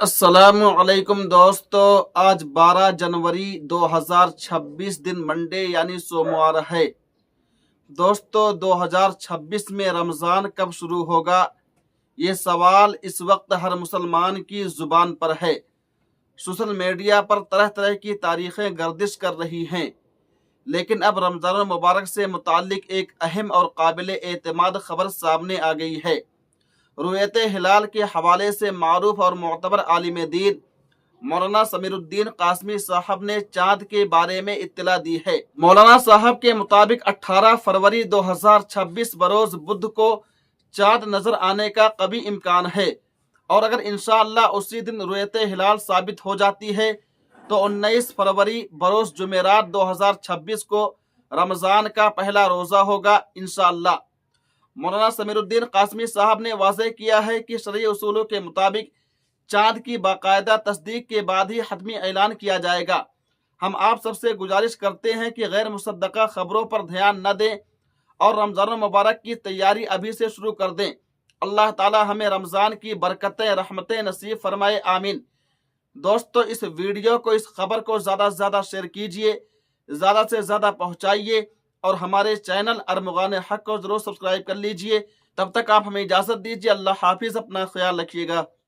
السلام علیکم دوستو، آج 12 جنوری 2026 دن منڈے یعنی سوموار ہے۔ دوستو 2026 میں رمضان کب شروع ہوگا؟ یہ سوال اس وقت ہر مسلمان کی زبان پر ہے۔ سوشل میڈیا پر طرح طرح کی تاریخیں گردش کر رہی ہیں، لیکن اب رمضان المبارک سے متعلق ایک اہم اور قابل اعتماد خبر سامنے آ گئی ہے۔ رؤیت ہلال کے حوالے سے معروف اور معتبر عالم دین مولانا سمیر الدین قاسمی صاحب نے چاند کے بارے میں اطلاع دی ہے۔ مولانا صاحب کے مطابق 18 فروری 2026 بروز بدھ کو چاند نظر آنے کا قوی امکان ہے، اور اگر انشاءاللہ اسی دن رؤیت ہلال ثابت ہو جاتی ہے تو 19 فروری بروز جمعرات 2026 کو رمضان کا پہلا روزہ ہوگا انشاءاللہ۔ مولانا سمیر الدین قاسمی صاحب نے واضح کیا ہے کہ شرعی اصولوں کے مطابق چاند کی باقاعدہ تصدیق کے بعد ہی حتمی اعلان کیا جائے گا۔ ہم آپ سب سے گزارش کرتے ہیں کہ غیر مصدقہ خبروں پر دھیان نہ دیں اور رمضان المبارک کی تیاری ابھی سے شروع کر دیں۔ اللہ تعالی ہمیں رمضان کی برکتیں رحمتیں نصیب فرمائے، آمین۔ دوستو، اس ویڈیو کو اس خبر کو زیادہ سے زیادہ شیئر کیجئے، زیادہ سے زیادہ پہنچائیے، اور ہمارے چینل ارمغان حق کو ضرور سبسکرائب کر لیجئے۔ تب تک آپ ہمیں اجازت دیجئے۔ اللہ حافظ، اپنا خیال رکھیے گا۔